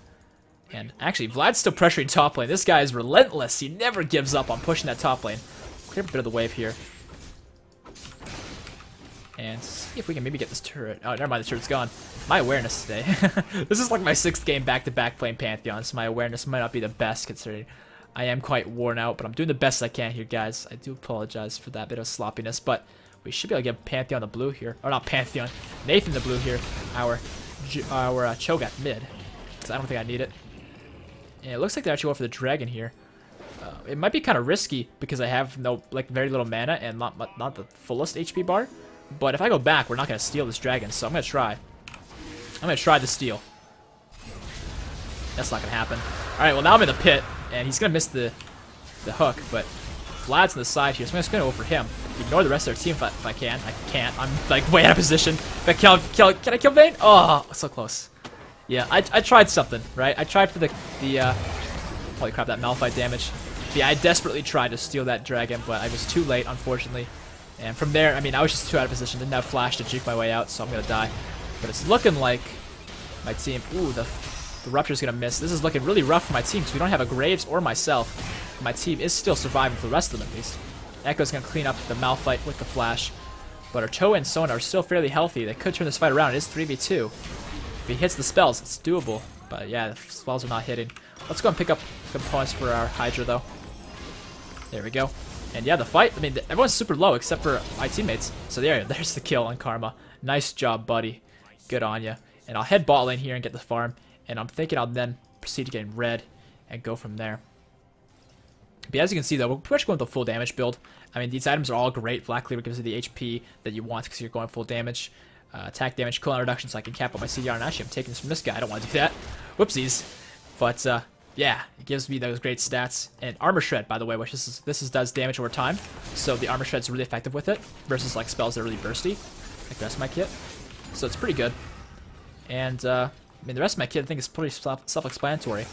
And actually, Vlad's still pressuring top lane. This guy is relentless. He never gives up on pushing that top lane. Clear a bit of the wave here. And see if we can maybe get this turret. Oh, never mind, the turret's gone. My awareness today. This is like my 6th game back-to-back playing Pantheon, so my awareness might not be the best considering I am quite worn out, but I'm doing the best I can here, guys. I do apologize for that bit of sloppiness, but we should be able to get Pantheon the blue here. Or not Pantheon, Nathan the blue here. Our Cho'Gath mid, because I don't think I need it. And it looks like they're actually going for the dragon here. It might be kind of risky because I have very little mana and not the fullest HP bar. But if I go back, we're not going to steal this dragon, so I'm going to try. I'm going to try to steal. That's not going to happen. Alright, well now I'm in the pit, and he's going to miss the hook, but Vlad's on the side here, so I'm just going to go for him. Ignore the rest of their team if I can. I can't. I'm like way out of position. If I can I kill Vayne? Oh, so close. Yeah, I tried something, right? I tried for the holy crap, that Malphite damage. Yeah, I desperately tried to steal that dragon, but I was too late, unfortunately. And from there, I mean, I was just too out of position. Didn't have flash to juke my way out, so I'm going to die. But it's looking like my team... Ooh, the Rupture's going to miss. This is looking really rough for my team, because we don't have a Graves or myself. My team is still surviving for the rest of them, at least. Echo's going to clean up the Malphite with the flash. But our Cho and Sona are still fairly healthy. They could turn this fight around. It is 3v2. If he hits the spells, it's doable. But yeah, the spells are not hitting. Let's go and pick up components for our Hydra, though. There we go. And yeah, the fight, I mean, everyone's super low except for my teammates. So there's the kill on Karma. Nice job, buddy. Good on ya. And I'll head bot lane here and get the farm. And I'm thinking I'll then proceed to getting red and go from there. But as you can see, though, we're pretty much going with the full damage build. I mean, these items are all great. Black Cleaver gives you the HP that you want because you're going full damage. Attack damage, cooldown reduction, so I can cap up my CDR. And actually, I'm taking this from this guy. I don't want to do that. Whoopsies. But, yeah, it gives me those great stats. And Armor Shred, by the way, which does damage over time. So the Armor Shred's really effective with it versus, like, spells that are really bursty, like the rest of my kit. So it's pretty good. And, I mean, the rest of my kit, I think, is pretty self-explanatory.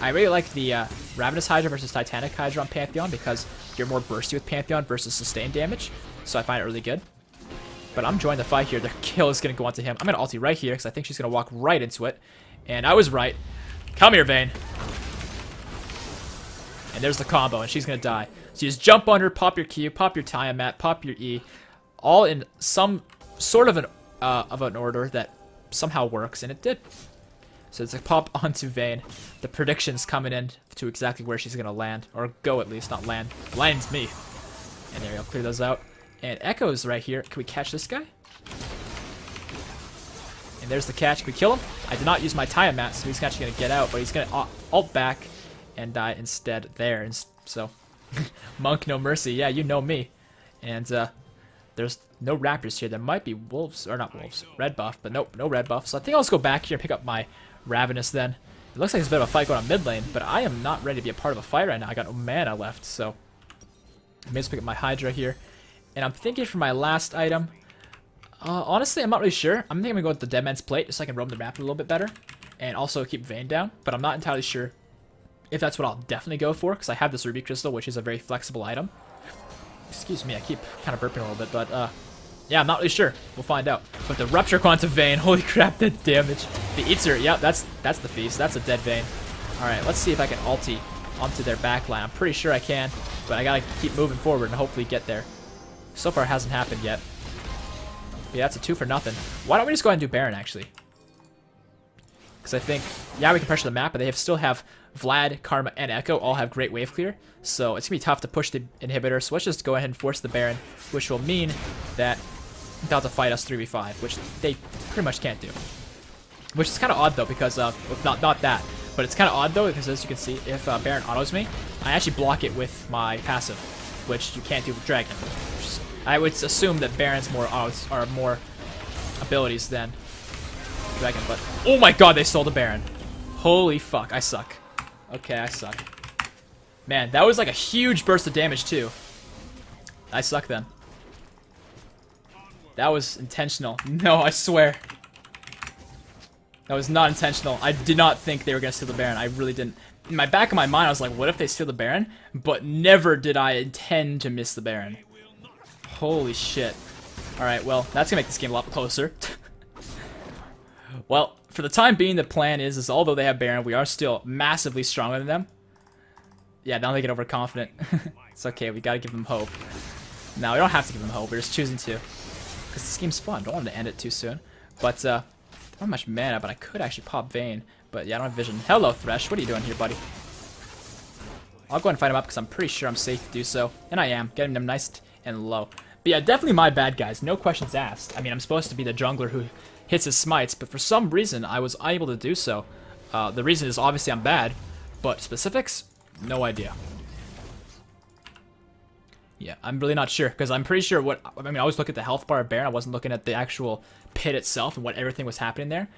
I really like the Ravenous Hydra versus Titanic Hydra on Pantheon because you're more bursty with Pantheon versus sustained damage. So I find it really good. But I'm enjoying the fight here. The kill is going to go onto him. I'm going to ulti right here because I think she's going to walk right into it. And I was right. Come here, Vayne. And there's the combo, and she's going to die. So you just jump on her, pop your Q, pop your Tiamat, pop your E. All in some sort of an order that somehow works, and it did. So it's a pop onto Vayne. The prediction's coming in to exactly where she's going to land. Or go, at least, not land. Land's me. And there we go, clear those out. And Echo's right here. Can we catch this guy? And there's the catch. Can we kill him? I did not use my Tiamat, so he's actually going to get out. But he's going to ult back and die instead there. And so, Monk, no mercy. Yeah, you know me. And there's no Raptors here. There might be wolves, or not wolves, red buff. But nope, no red buff. So I think I'll just go back here and pick up my Ravenous then. It looks like there's a bit of a fight going on mid lane, but I am not ready to be a part of a fight right now. I got no mana left, so I may just pick up my Hydra here. And I'm thinking for my last item, honestly, I'm not really sure. I'm thinking I'm going to go with the Dead Man's Plate just so I can roam the map a little bit better. And also keep Vayne down, but I'm not entirely sure if that's what I'll definitely go for, because I have this Ruby Crystal, which is a very flexible item. Excuse me, I keep kind of burping a little bit, but yeah, I'm not really sure. We'll find out. But the Rupture Quantum Vayne, holy crap, that damage. The Eater, yeah, that's the feast. That's a dead Vayne. Alright, let's see if I can ulti onto their backline. I'm pretty sure I can, but I gotta keep moving forward and hopefully get there. So far, it hasn't happened yet. But yeah, that's a 2 for nothing. Why don't we just go ahead and do Baron, actually? Because I think, yeah, we can pressure the map, but they still have Vlad, Karma, and Echo all have great wave clear. So it's going to be tough to push the inhibitor. So let's just go ahead and force the Baron, which will mean that they'll have to fight us 3v5, which they pretty much can't do. Which is kind of odd, though, because, not that. But it's kind of odd, though, because as you can see, if Baron autos me, I actually block it with my passive, which you can't do with Dragon. I would assume that Baron's more autos are more abilities than Dragon, but oh my god, they stole the Baron. Holy fuck, I suck. Okay, I suck. Man, that was like a huge burst of damage too. I suck then. That was intentional. No, I swear. That was not intentional. I did not think they were gonna steal the Baron. I really didn't. In my back of my mind, I was like, what if they steal the Baron? But never did I intend to miss the Baron. Holy shit. Alright, well, that's gonna make this game a lot closer. Well, for the time being, the plan is although they have Baron, we are still massively stronger than them. Yeah, now they get overconfident. It's okay, we gotta give them hope. No, we don't have to give them hope, we're just choosing to. Because this game's fun, don't want to end it too soon. But, not much mana, but I could actually pop Vayne. But yeah, I don't have vision. Hello, Thresh, what are you doing here, buddy? I'll go ahead and fight him up because I'm pretty sure I'm safe to do so. And I am, getting them nice and low. But yeah, definitely my bad, guys, no questions asked. I mean, I'm supposed to be the jungler who hits his smites, but for some reason, I was unable to do so. The reason is obviously I'm bad, but specifics, no idea. Yeah, I'm really not sure, because I'm pretty sure what... I mean, I always look at the health bar of Baron, I wasn't looking at the actual pit itself and what everything was happening there.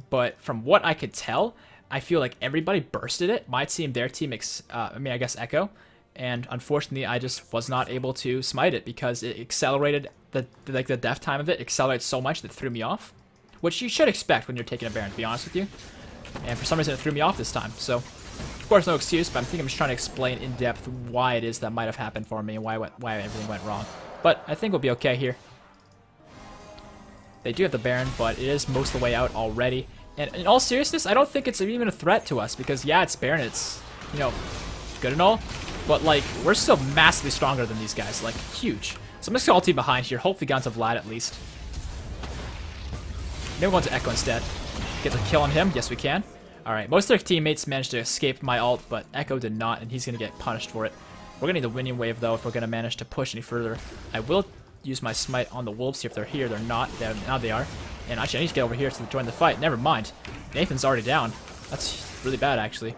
But from what I could tell, I feel like everybody bursted it. My team, their team, I guess Echo. And unfortunately, I just was not able to smite it, because it accelerated, the death time of it accelerated so much that it threw me off. Which you should expect when you're taking a Baron, to be honest with you. And for some reason, it threw me off this time, so... Of course, no excuse, but I think I'm just trying to explain in depth why it is that might have happened for me and why everything went wrong. But I think we'll be okay here. They do have the Baron, but it is most of the way out already. And in all seriousness, I don't think it's even a threat to us, because yeah, it's Baron, it's, you know, good and all, but like, we're still massively stronger than these guys, like, huge. So I'm just gonna ulti behind here, hopefully get onto Vlad at least. Maybe we'll go into Echo instead. Get the kill on him, yes we can. Alright, most of their teammates managed to escape my ult, but Echo did not, and he's going to get punished for it. We're going to need the winning wave, though, if we're going to manage to push any further. I will use my smite on the wolves here if they're here. They're not. Now they are. And actually, I need to get over here to join the fight. Never mind. Nathan's already down. That's really bad, actually.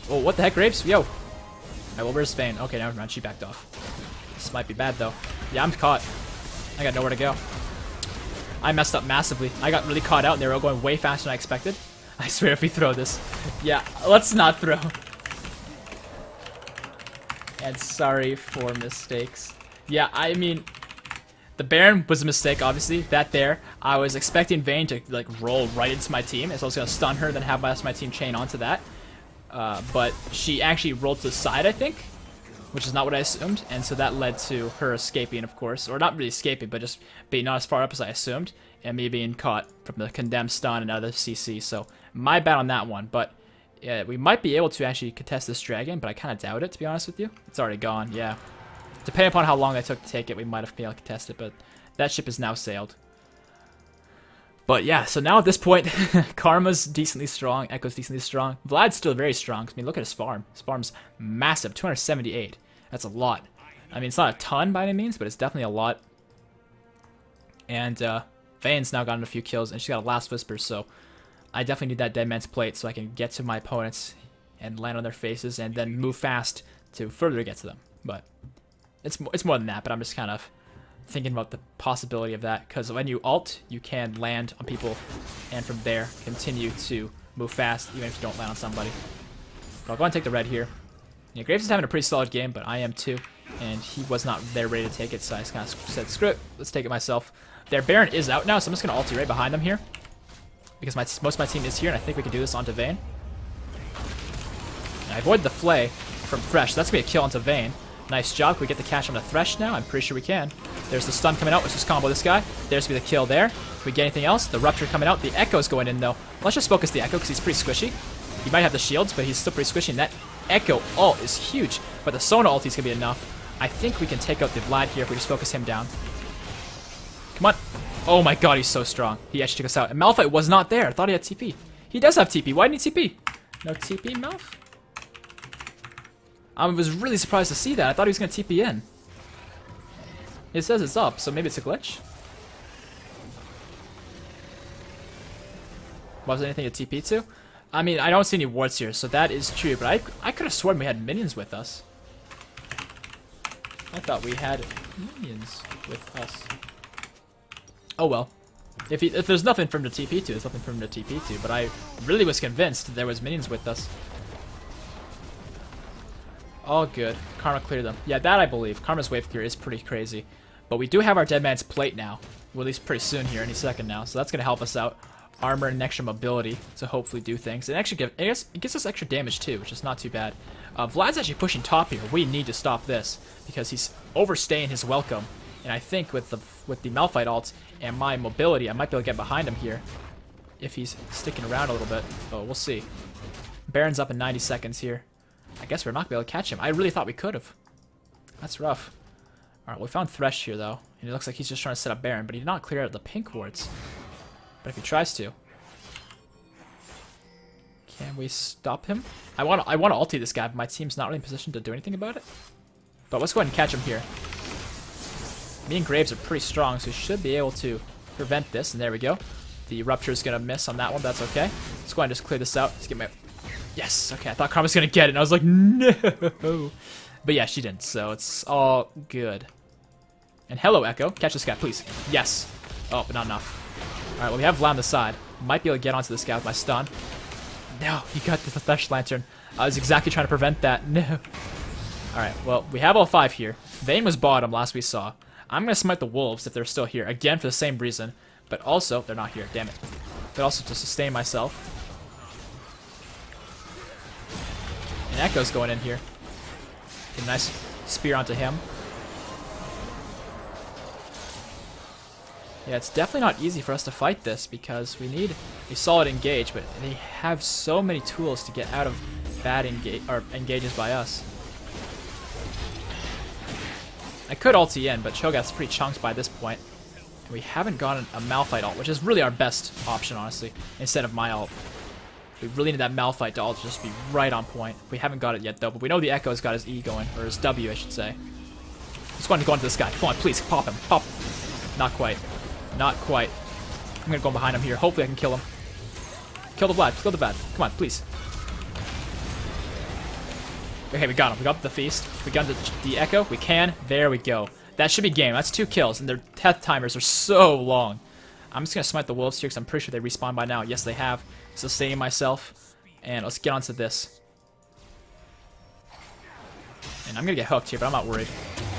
Oh, what the heck, Graves? Yo! Alright, well, where's Vayne? Okay, never mind. She backed off. This might be bad, though. Yeah, I'm caught. I got nowhere to go. I messed up massively. I got really caught out and they were all going way faster than I expected. I swear if we throw this. Yeah, let's not throw. And sorry for mistakes. Yeah, I mean, the Baron was a mistake, obviously. That there. I was expecting Vayne to like roll right into my team, and so I was going to stun her, then have my team chain onto that. But she actually rolled to the side, I think, which is not what I assumed, and so that led to her escaping, of course, or not really escaping, but just being not as far up as I assumed, and me being caught from the condemned stun and out of the CC, so my bad on that one, but we might be able to actually contest this dragon, but I kind of doubt it, to be honest with you. It's already gone, yeah. Depending upon how long I took to take it, we might have been able to contest it, but that ship is now sailed. But yeah, so now at this point, Karma's decently strong, Echo's decently strong. Vlad's still very strong. I mean, look at his farm. His farm's massive, 278. That's a lot. I mean, it's not a ton by any means, but it's definitely a lot. And Vayne's now gotten a few kills, and she's got a Last Whisper, so I definitely need that Dead Man's Plate so I can get to my opponents and land on their faces and then move fast to further get to them. But it's more than that, but I'm just kind of thinking about the possibility of that, because when you ult, you can land on people, and from there, continue to move fast, even if you don't land on somebody. But I'll go and take the red here. Yeah, Graves is having a pretty solid game, but I am too, and he was not there ready to take it, so I just kind of said, screw it, let's take it myself. Their Baron is out now, so I'm just going to ulti right behind them here, because most of my team is here, and I think we can do this onto Vayne. And I avoid the Flay from Thresh, so that's going to be a kill onto Vayne. Nice job. Can we get the catch on the Thresh now? I'm pretty sure we can. There's the stun coming out. Let's just combo this guy. There's going to be the kill there. Can we get anything else? The Rupture coming out. The Echo's going in, though. Let's just focus the Echo because he's pretty squishy. He might have the shields, but he's still pretty squishy. And that Echo ult is huge. But the Sona ulti is going to be enough. I think we can take out the Vlad here if we just focus him down. Come on. Oh my god, he's so strong. He actually took us out. And Malphite was not there. I thought he had TP. He does have TP. Why didn't he TP? No TP, Malph? I was really surprised to see that. I thought he was going to TP in. It says it's up, so maybe it's a glitch. Was there anything to TP to? I mean, I don't see any wards here, so that is true. But I could have sworn we had minions with us. I thought we had minions with us. Oh well. If there's nothing for him to TP to, there's nothing for him to TP to. But I really was convinced there was minions with us. All good. Karma cleared them. Yeah, that I believe. Karma's wave clear is pretty crazy. But we do have our Dead Man's Plate now. Well, at least pretty soon here, any second now. So that's going to help us out. Armor and extra mobility to hopefully do things. And actually it gives us extra damage too, which is not too bad. Vlad's actually pushing top here. We need to stop this because he's overstaying his welcome. And I think with the Malphite ult and my mobility, I might be able to get behind him here if he's sticking around a little bit. Oh, we'll see. Baron's up in 90 seconds here. I guess we're not going to be able to catch him. I really thought we could have. That's rough. Alright, we found Thresh here though. And it looks like he's just trying to set up Baron, but he did not clear out the pink wards. But if he tries to, can we stop him? I want to ulti this guy, but my team's not really in position to do anything about it. But let's go ahead and catch him here. Me and Graves are pretty strong, so we should be able to prevent this. And there we go. The Rupture is going to miss on that one. That's okay. Let's go ahead and just clear this out. Let's get my... Yes! Okay, I thought Karma was going to get it, and I was like, no! But yeah, she didn't, so it's all good. And hello, Echo. Catch this guy, please. Yes! Oh, but not enough. Alright, well, we have Vlad on the side. Might be able to get onto this guy with my stun. No, he got the Thresh Lantern. I was exactly trying to prevent that. No. Alright, well, we have all 5 here. Vayne was bottom last we saw. I'm going to smite the Wolves if they're still here. Again, for the same reason. But also, they're not here. Damn it. But also to sustain myself. And Echo's going in here. Get a nice spear onto him. Yeah, it's definitely not easy for us to fight this because we need a solid engage, but they have so many tools to get out of bad engages by us. I could ulti in, but Cho'Gath's pretty chunked by this point. And we haven't gotten a Malphite ult, which is really our best option, honestly, instead of my ult. We really need that Malphite ult to just be right on point. We haven't got it yet, though, but we know the Echo's got his E going, or his W, I should say. Just want to go into this guy. Come on, please, pop him. Pop. Not quite. Not quite. I'm gonna go behind him here. Hopefully I can kill him. Kill the Vlad. Kill the Vlad. Come on, please. Okay, we got him. We got the feast. We got the Echo. We can. There we go. That should be game. That's 2 kills, and their death timers are so long. I'm just gonna smite the Wolves here because I'm pretty sure they respawn by now. Yes, they have. Sustaining myself. And let's get onto this. And I'm gonna get hooked here, but I'm not worried.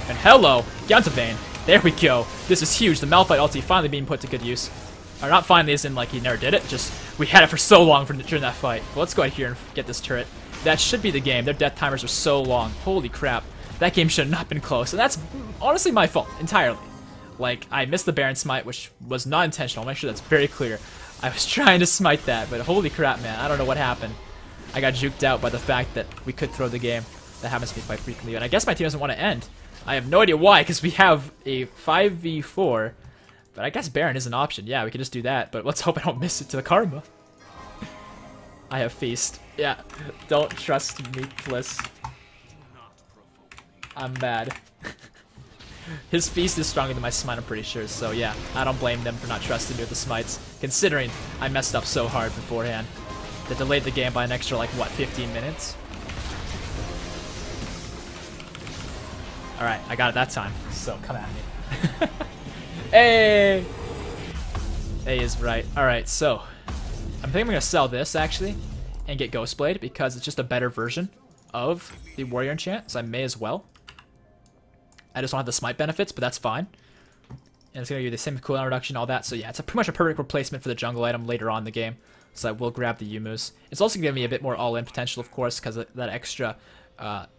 And hello! Get onto Vayne. There we go. This is huge. The Malphite ulti finally being put to good use. Or not finally as in like he never did it, just we had it for so long during that fight. But let's go ahead here and get this turret. That should be the game. Their death timers are so long. Holy crap. That game should have not been close. And that's honestly my fault, entirely. Like, I missed the Baron smite, which was not intentional. I'll make sure that's very clear. I was trying to smite that, but holy crap, man. I don't know what happened. I got juked out by the fact that we could throw the game. That happens to me quite frequently. And I guess my team doesn't want to end. I have no idea why, because we have a 5v4. But I guess Baron is an option. Yeah, we can just do that. But let's hope I don't miss it to the Karma. I have Feast. Yeah, don't trust me, Bliss. I'm mad. His Feast is stronger than my Smite, I'm pretty sure. So yeah, I don't blame them for not trusting me with the Smites. Considering I messed up so hard beforehand. That delayed the game by an extra, like, what, 15 minutes? Alright, I got it that time. So come at me. Hey! A is right. Alright, so I think I'm going to sell this, actually, and get Ghostblade, because it's just a better version of the Warrior Enchant, so I may as well. I just don't have the Smite benefits, but that's fine. And it's going to give you the same cooldown reduction, all that, so yeah, it's pretty much a perfect replacement for the jungle item later on in the game, so I will grab the Yumus. It's also going to give me a bit more all-in potential, of course, because of that extra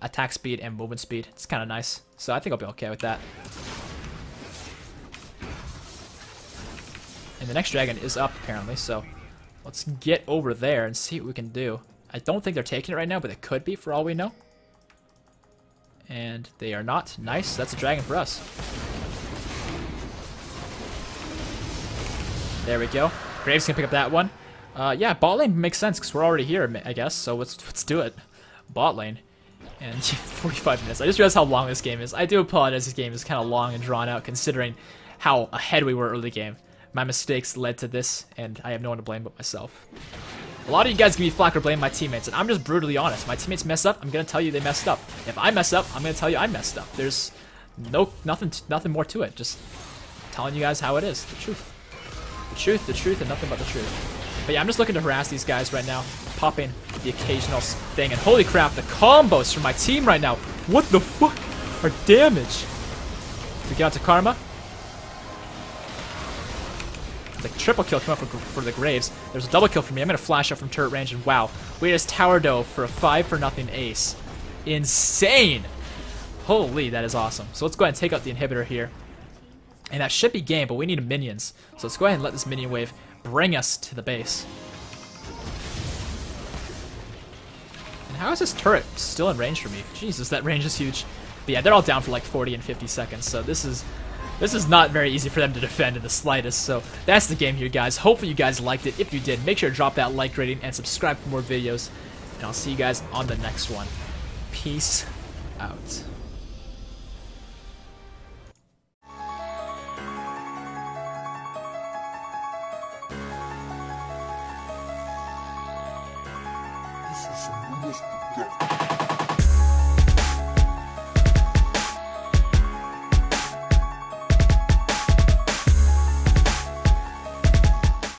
attack speed and movement speed. It's kind of nice, so I think I'll be okay with that. And the next dragon is up, apparently, so let's get over there and see what we can do. I don't think they're taking it right now, but they could be, for all we know. And they are not. Nice. That's a dragon for us. There we go. Graves can pick up that one. Yeah, bot lane makes sense because we're already here, I guess. So let's do it. Bot lane. And 45 minutes. I just realized how long this game is. I do apologize. This game is kind of long and drawn out considering how ahead we were early game. My mistakes led to this, and I have no one to blame but myself. A lot of you guys give me flack or blame my teammates, and I'm just brutally honest. My teammates mess up, I'm gonna tell you they messed up. If I mess up, I'm gonna tell you I messed up. There's nothing more to it. Just telling you guys how it is. The truth. The truth, and nothing but the truth. But yeah, I'm just looking to harass these guys right now. Popping the occasional thing, and holy crap, the combos from my team right now. What the fuck? Our damage. We get out to Karma. The triple kill came up for the Graves. There's a double kill for me. I'm going to flash up from turret range, and wow. We just tower dove for a 5-for-0 ace. Insane! Holy, that is awesome. So let's go ahead and take out the inhibitor here. And that should be game, but we need minions. So let's go ahead and let this minion wave bring us to the base. And how is this turret still in range for me? Jesus, that range is huge. But yeah, they're all down for like 40 and 50 seconds, so this is not very easy for them to defend in the slightest. So that's the game here, guys. Hopefully you guys liked it. If you did, make sure to drop that like rating and subscribe for more videos. And I'll see you guys on the next one. Peace out. This is some